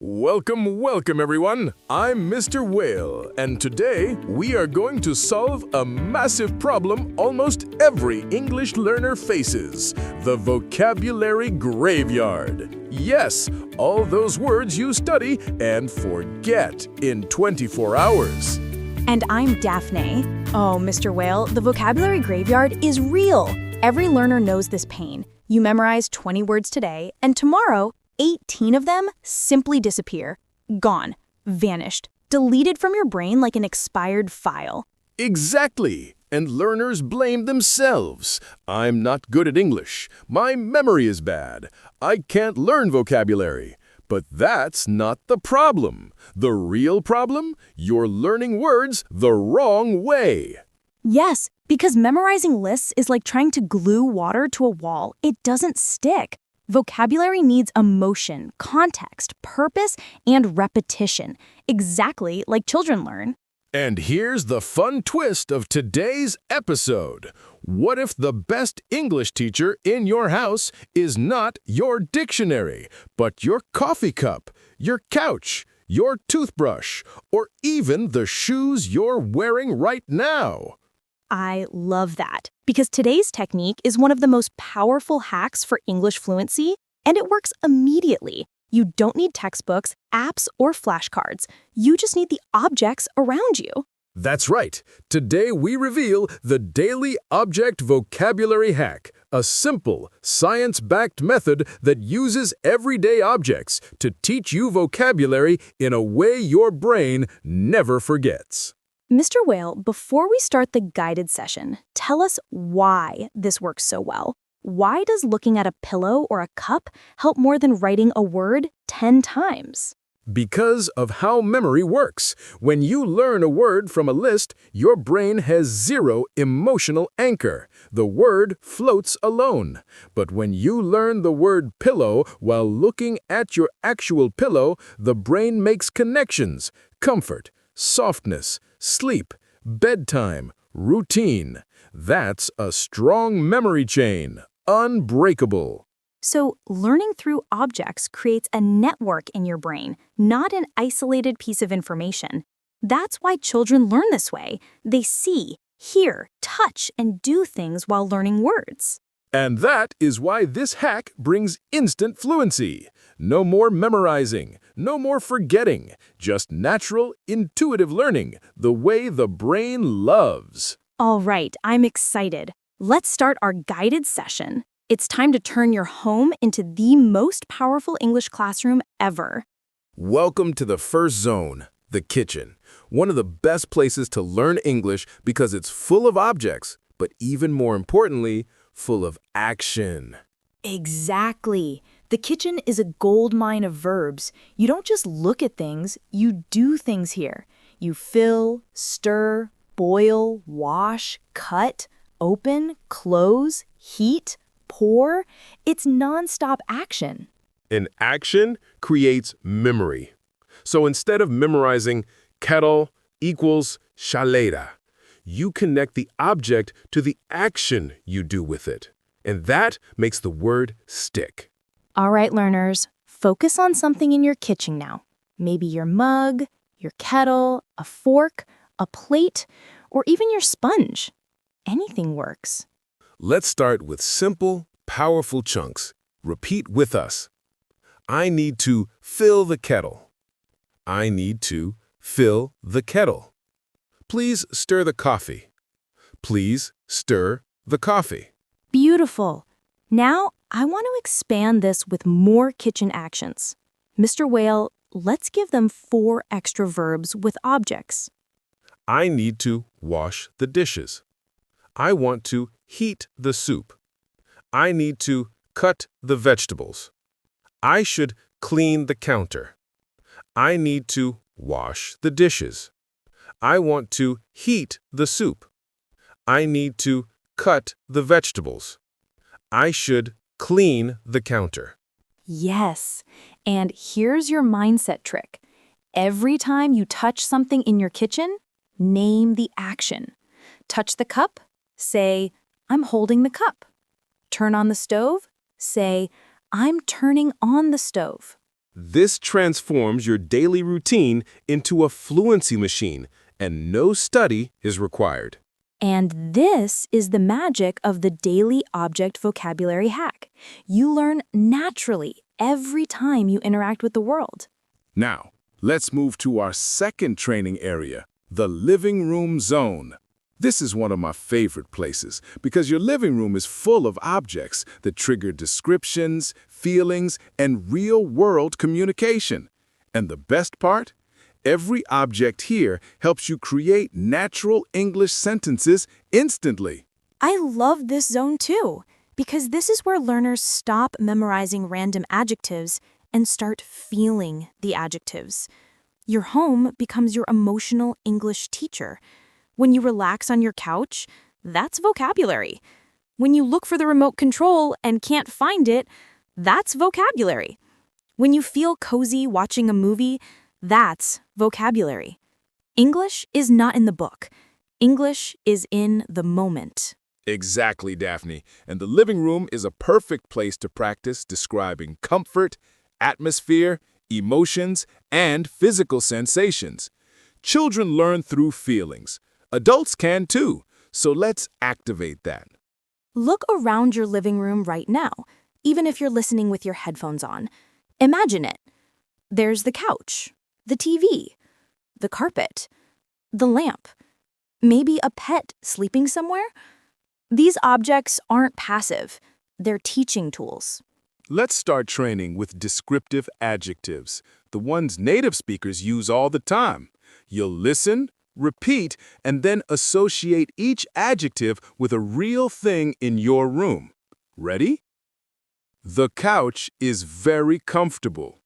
Welcome everyone. I'm Mr. Whale, and today we are going to solve a massive problem almost every English learner faces, the vocabulary graveyard. Yes, all those words you study and forget in 24 hours. And I'm Daphne. Oh, Mr. Whale, the vocabulary graveyard is real. Every learner knows this pain. You memorize 20 words today, and tomorrow, 18 of them simply disappear. Gone. Vanished. Deleted from your brain like an expired file. Exactly. And learners blame themselves. I'm not good at English. My memory is bad. I can't learn vocabulary. But that's not the problem. The real problem? You're learning words the wrong way. Yes, because memorizing lists is like trying to glue water to a wall. It doesn't stick. Vocabulary needs emotion, context, purpose, and repetition, exactly like children learn. And here's the fun twist of today's episode. What if the best English teacher in your house is not your dictionary, but your coffee cup, your couch, your toothbrush, or even the shoes you're wearing right now? I love that, because today's technique is one of the most powerful hacks for English fluency, and it works immediately. You don't need textbooks, apps, or flashcards. You just need the objects around you. That's right. Today we reveal the Daily Object Vocabulary Hack, a simple, science-backed method that uses everyday objects to teach you vocabulary in a way your brain never forgets. Mr. Whale, before we start the guided session, tell us why this works so well. Why does looking at a pillow or a cup help more than writing a word 10 times? Because of how memory works. When you learn a word from a list, your brain has zero emotional anchor. The word floats alone. But when you learn the word pillow while looking at your actual pillow, the brain makes connections: comfort, softness, sleep, bedtime, routine. That's a strong memory chain, unbreakable. So, learning through objects creates a network in your brain, not an isolated piece of information. That's why children learn this way. They see, hear, touch, and do things while learning words. And that is why this hack brings instant fluency. No more memorizing, no more forgetting, just natural, intuitive learning, the way the brain loves. All right, I'm excited. Let's start our guided session. It's time to turn your home into the most powerful English classroom ever. Welcome to the first zone, the kitchen. One of the best places to learn English because it's full of objects, but even more importantly, full of action. Exactly. The kitchen is a goldmine of verbs. You don't just look at things, you do things here. You fill, stir, boil, wash, cut, open, close, heat, pour. It's nonstop action. And action creates memory. So instead of memorizing kettle equals chaleira, you connect the object to the action you do with it. And that makes the word stick. All right, learners, focus on something in your kitchen now. Maybe your mug, your kettle, a fork, a plate, or even your sponge. Anything works. Let's start with simple, powerful chunks. Repeat with us. I need to fill the kettle. I need to fill the kettle. Please stir the coffee. Please stir the coffee. Beautiful. Now, I want to expand this with more kitchen actions. Mr. Whale, let's give them 4 extra verbs with objects. I need to wash the dishes. I want to heat the soup. I need to cut the vegetables. I should clean the counter. I need to wash the dishes. I want to heat the soup. I need to cut the vegetables. I should clean the counter. Yes, and here's your mindset trick. Every time you touch something in your kitchen, name the action. Touch the cup, say, I'm holding the cup. Turn on the stove, say, I'm turning on the stove. This transforms your daily routine into a fluency machine, and no study is required. And this is the magic of the daily object vocabulary hack. You learn naturally every time you interact with the world. Now, let's move to our second training area, the living room zone. This is one of my favorite places because your living room is full of objects that trigger descriptions, feelings, and real-world communication. And the best part? Every object here helps you create natural English sentences instantly. I love this zone too, because this is where learners stop memorizing random adjectives and start feeling the adjectives. Your home becomes your emotional English teacher. When you relax on your couch, that's vocabulary. When you look for the remote control and can't find it, that's vocabulary. When you feel cozy watching a movie, that's vocabulary. English is not in the book. English is in the moment. Exactly, Daphne. And the living room is a perfect place to practice describing comfort, atmosphere, emotions, and physical sensations. Children learn through feelings. Adults can too, so let's activate that. Look around your living room right now, even if you're listening with your headphones on. Imagine it. There's the couch, the TV, the carpet, the lamp, maybe a pet sleeping somewhere. These objects aren't passive. They're teaching tools. Let's start training with descriptive adjectives, the ones native speakers use all the time. You'll listen, repeat, and then associate each adjective with a real thing in your room. Ready? The couch is very comfortable.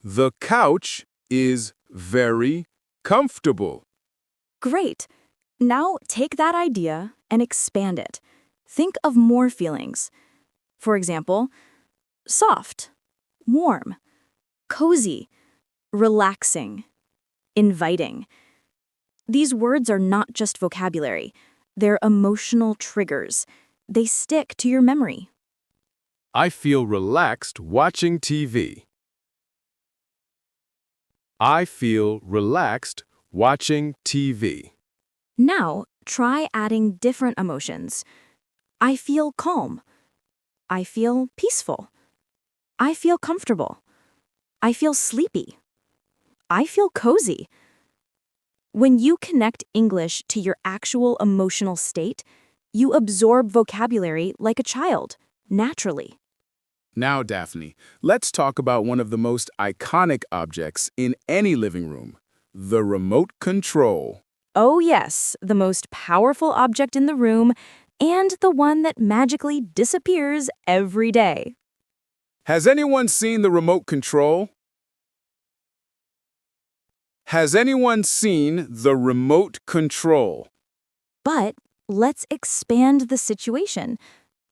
The couch is very comfortable. Great. Now take that idea and expand it. Think of more feelings. For example, soft, warm, cozy, relaxing, inviting. These words are not just vocabulary. They're emotional triggers. They stick to your memory. I feel relaxed watching TV. I feel relaxed watching TV. Now, try adding different emotions. I feel calm. I feel peaceful. I feel comfortable. I feel sleepy. I feel cozy. When you connect English to your actual emotional state, you absorb vocabulary like a child, naturally. Now, Daphne, let's talk about one of the most iconic objects in any living room, the remote control. Oh yes, the most powerful object in the room, and the one that magically disappears every day. Has anyone seen the remote control? Has anyone seen the remote control? But let's expand the situation.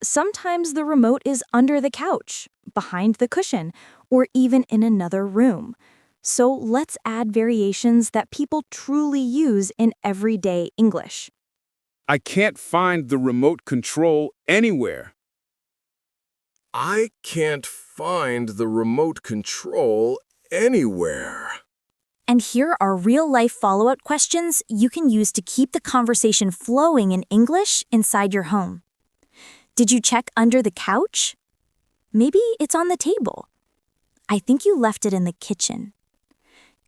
Sometimes the remote is under the couch, behind the cushion, or even in another room. So let's add variations that people truly use in everyday English. I can't find the remote control anywhere. I can't find the remote control anywhere. And here are real-life follow-up questions you can use to keep the conversation flowing in English inside your home. Did you check under the couch? Maybe it's on the table. I think you left it in the kitchen.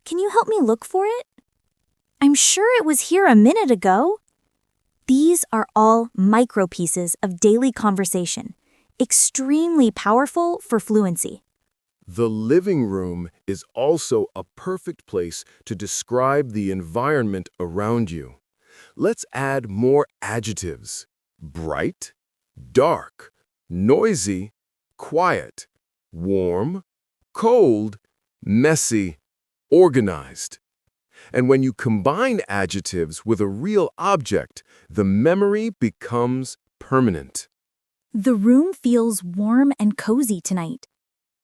Can you help me look for it? I'm sure it was here a minute ago. These are all micro pieces of daily conversation, extremely powerful for fluency. The living room is also a perfect place to describe the environment around you. Let's add more adjectives: bright, dark, noisy, quiet, warm, cold, messy, organized. And when you combine adjectives with a real object, the memory becomes permanent. The room feels warm and cozy tonight.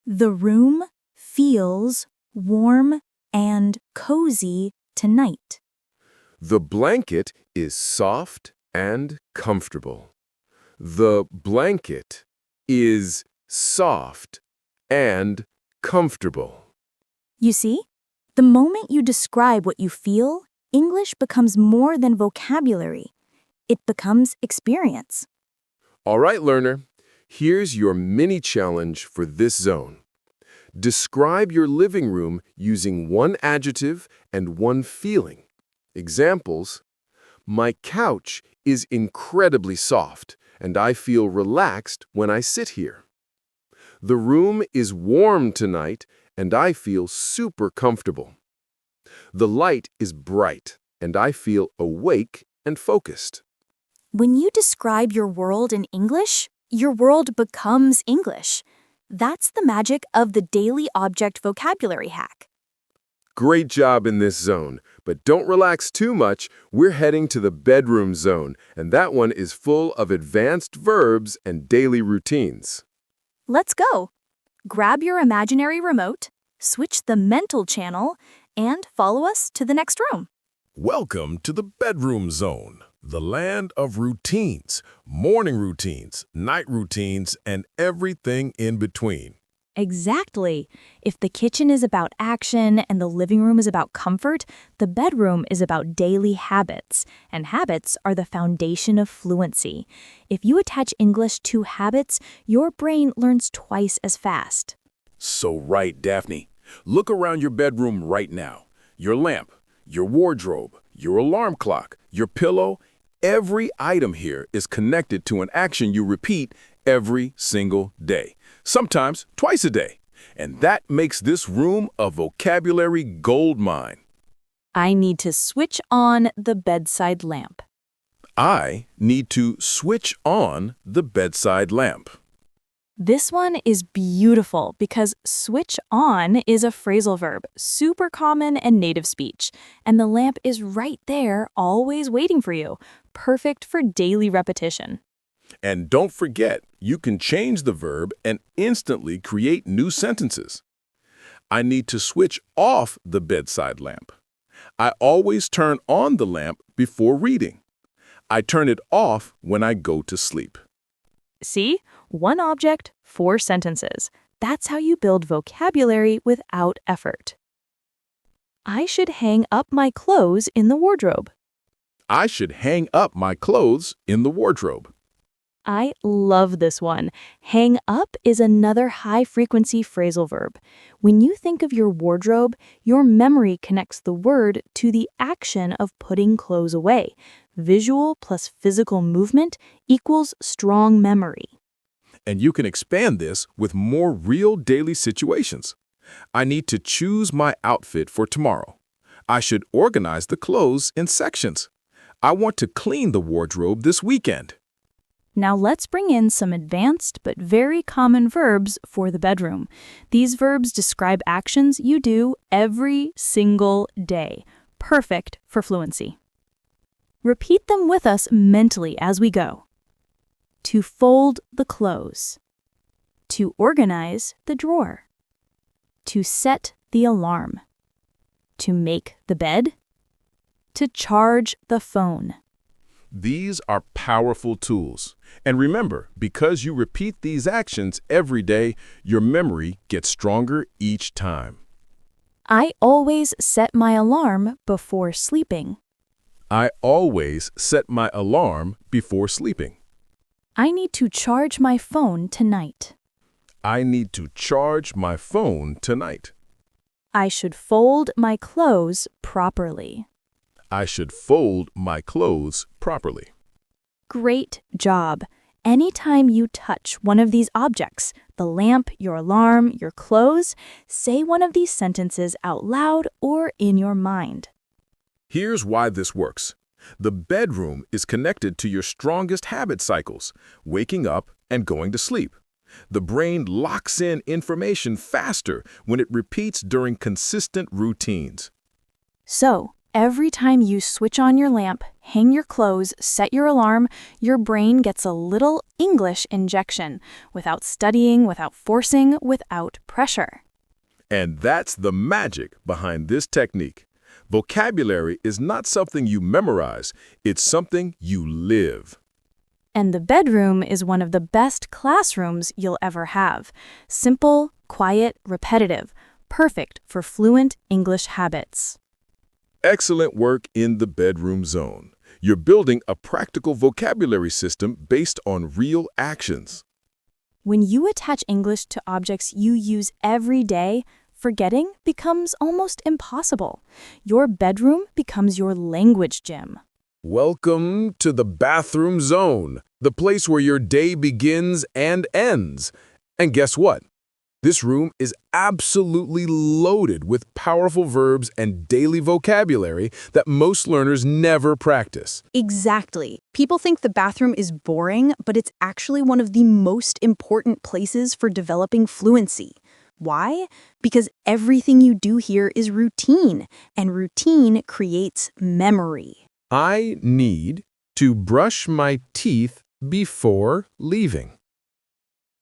The room feels warm and cozy tonight. The blanket is soft and comfortable. The blanket is soft and comfortable. You see, the moment you describe what you feel, English becomes more than vocabulary. It becomes experience. All right, learner, here's your mini challenge for this zone. Describe your living room using one adjective and one feeling. Examples: my couch is incredibly soft, and I feel relaxed when I sit here. The room is warm tonight, and I feel super comfortable. The light is bright, and I feel awake and focused. When you describe your world in English, your world becomes English. That's the magic of the daily object vocabulary hack. Great job in this zone, but don't relax too much. We're heading to the bedroom zone, and that one is full of advanced verbs and daily routines. Let's go. Grab your imaginary remote, switch the mental channel, and follow us to the next room. Welcome to the bedroom zone, the land of routines, morning routines, night routines, and everything in between. Exactly. If the kitchen is about action and the living room is about comfort, the bedroom is about daily habits, and habits are the foundation of fluency. If you attach English to habits, your brain learns twice as fast. So right, Daphne. Look around your bedroom right now. Your lamp, your wardrobe, your alarm clock, your pillow, every item here is connected to an action you repeat every single day, sometimes twice a day. And that makes this room a vocabulary goldmine. I need to switch on the bedside lamp. I need to switch on the bedside lamp. This one is beautiful because switch on is a phrasal verb, super common and native speech. And the lamp is right there, always waiting for you. Perfect for daily repetition. And don't forget, you can change the verb and instantly create new sentences. I need to switch off the bedside lamp. I always turn on the lamp before reading. I turn it off when I go to sleep. See? One object, 4 sentences. That's how you build vocabulary without effort. I should hang up my clothes in the wardrobe. I should hang up my clothes in the wardrobe. I love this one. Hang up is another high-frequency phrasal verb. When you think of your wardrobe, your memory connects the word to the action of putting clothes away. Visual plus physical movement equals strong memory. And you can expand this with more real daily situations. I need to choose my outfit for tomorrow. I should organize the clothes in sections. I want to clean the wardrobe this weekend. Now let's bring in some advanced but very common verbs for the bedroom. These verbs describe actions you do every single day. Perfect for fluency. Repeat them with us mentally as we go. To fold the clothes. To organize the drawer. To set the alarm. To make the bed. To charge the phone. These are powerful tools. And remember, because you repeat these actions every day, your memory gets stronger each time. I always set my alarm before sleeping. I always set my alarm before sleeping. I need to charge my phone tonight. I need to charge my phone tonight. I should fold my clothes properly. I should fold my clothes properly. Great job. Anytime you touch one of these objects, the lamp, your alarm, your clothes, say one of these sentences out loud or in your mind. Here's why this works. The bedroom is connected to your strongest habit cycles, waking up and going to sleep. The brain locks in information faster when it repeats during consistent routines. So, every time you switch on your lamp, hang your clothes, set your alarm, your brain gets a little English injection, without studying, without forcing, without pressure. And that's the magic behind this technique. Vocabulary is not something you memorize, it's something you live. And the bedroom is one of the best classrooms you'll ever have. Simple, quiet, repetitive. Perfect for fluent English habits. Excellent work in the bedroom zone. You're building a practical vocabulary system based on real actions. When you attach English to objects you use every day, forgetting becomes almost impossible. Your bedroom becomes your language gym. Welcome to the bathroom zone, the place where your day begins and ends. And guess what? This room is absolutely loaded with powerful verbs and daily vocabulary that most learners never practice. Exactly. People think the bathroom is boring, but it's actually one of the most important places for developing fluency. Why? Because everything you do here is routine, and routine creates memory. I need to brush my teeth before leaving.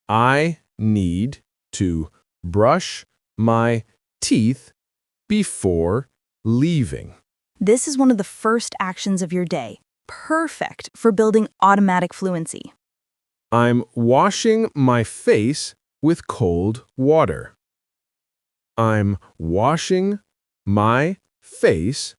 I need to brush my teeth before leaving. This is one of the first actions of your day. Perfect for building automatic fluency. I'm washing my face with cold water. I'm washing my face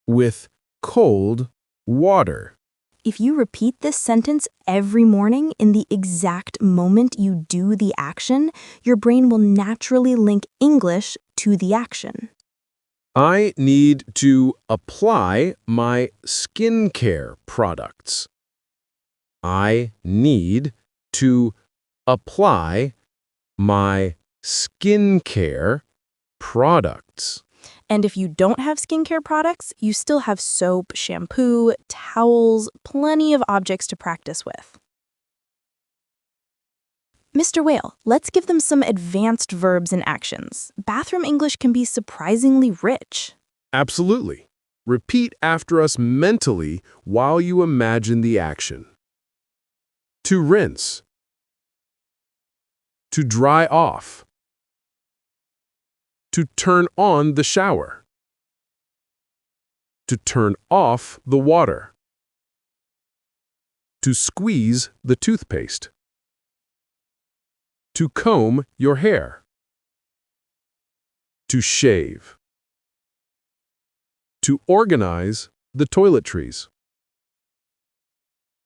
with cold water. If you repeat this sentence every morning in the exact moment you do the action, your brain will naturally link English to the action. I need to apply my skincare products. I need to apply my skincare products. And if you don't have skincare products, you still have soap, shampoo, towels, plenty of objects to practice with. Mr. Whale, let's give them some advanced verbs and actions. Bathroom English can be surprisingly rich. Absolutely. Repeat after us mentally while you imagine the action. To rinse. To dry off. To turn on the shower. To turn off the water. To squeeze the toothpaste. To comb your hair. To shave. To organize the toiletries.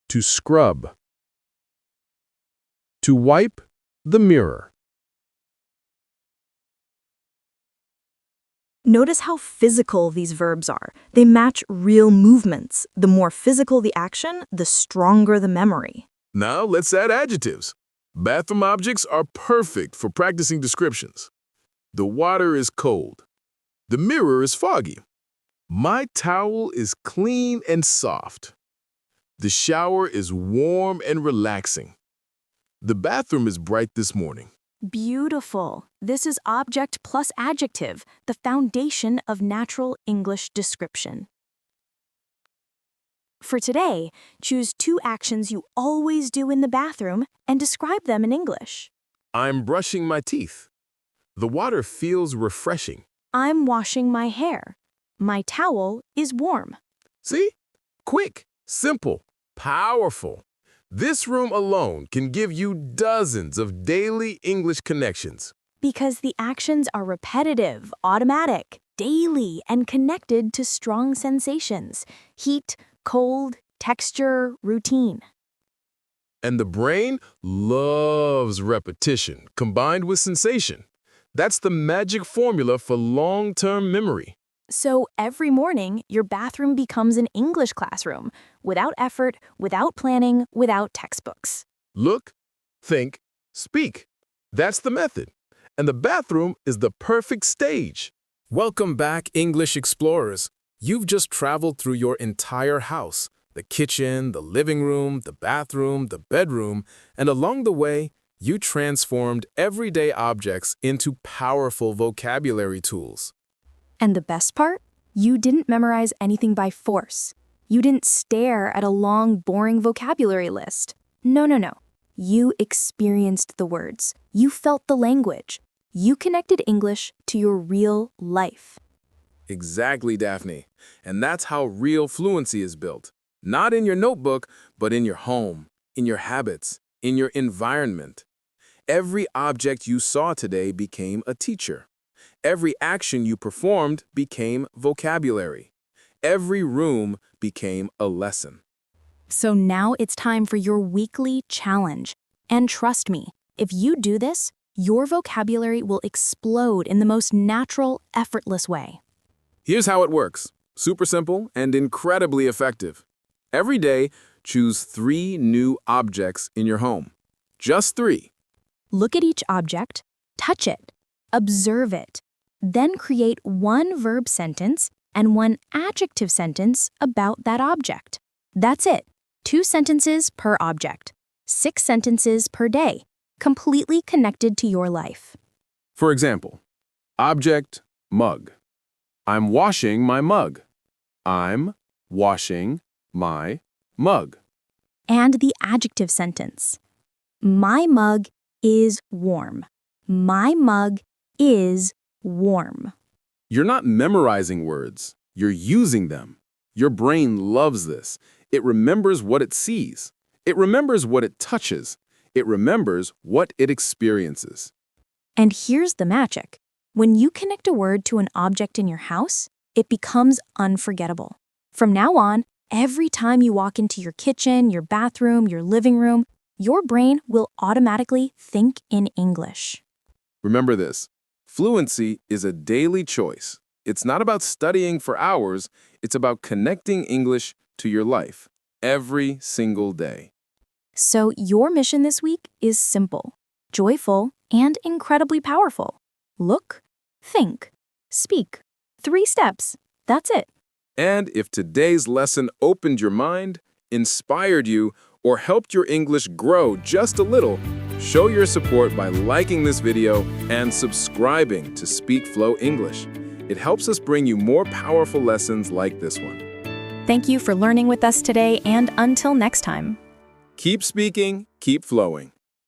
To scrub. To wipe the mirror. Notice how physical these verbs are. They match real movements. The more physical the action, the stronger the memory. Now let's add adjectives. Bathroom objects are perfect for practicing descriptions. The water is cold. The mirror is foggy. My towel is clean and soft. The shower is warm and relaxing. The bathroom is bright this morning. Beautiful. This is object plus adjective, the foundation of natural English description. For today, choose 2 actions you always do in the bathroom and describe them in English. I'm brushing my teeth. The water feels refreshing. I'm washing my hair. My towel is warm. See? Quick, simple, powerful. This room alone can give you dozens of daily English connections. Because the actions are repetitive, automatic, daily, and connected to strong sensations: heat, cold, texture, routine. And the brain loves repetition combined with sensation. That's the magic formula for long-term memory. So every morning, your bathroom becomes an English classroom, without effort, without planning, without textbooks. Look, think, speak. That's the method. And the bathroom is the perfect stage. Welcome back, English explorers. You've just traveled through your entire house, the kitchen, the living room, the bathroom, the bedroom, and along the way, you transformed everyday objects into powerful vocabulary tools. And the best part? You didn't memorize anything by force. You didn't stare at a long, boring vocabulary list. No. You experienced the words. You felt the language. You connected English to your real life. Exactly, Daphne. And that's how real fluency is built. Not in your notebook, but in your home, in your habits, in your environment. Every object you saw today became a teacher. Every action you performed became vocabulary. Every room became a lesson. So now it's time for your weekly challenge. And trust me, if you do this, your vocabulary will explode in the most natural, effortless way. Here's how it works. Super simple and incredibly effective. Every day, choose 3 new objects in your home. Just 3. Look at each object, touch it, observe it, then create 1 verb sentence and 1 adjective sentence about that object. That's it. 2 sentences per object. 6 sentences per day, completely connected to your life. For example, object, mug. I'm washing my mug. I'm washing my mug. And the adjective sentence. My mug is warm. My mug is warm. You're not memorizing words. You're using them. Your brain loves this. It remembers what it sees. It remembers what it touches. It remembers what it experiences. And here's the magic. When you connect a word to an object in your house, it becomes unforgettable. From now on, every time you walk into your kitchen, your bathroom, your living room, your brain will automatically think in English. Remember this. Fluency is a daily choice. It's not about studying for hours. It's about connecting English to your life every single day. So your mission this week is simple, joyful, and incredibly powerful. Look, think, speak. 3 steps. That's it. And if today's lesson opened your mind, inspired you, or helped your English grow just a little, show your support by liking this video and subscribing to SpeakFlow English. It helps us bring you more powerful lessons like this one. Thank you for learning with us today, and until next time. Keep speaking, keep flowing.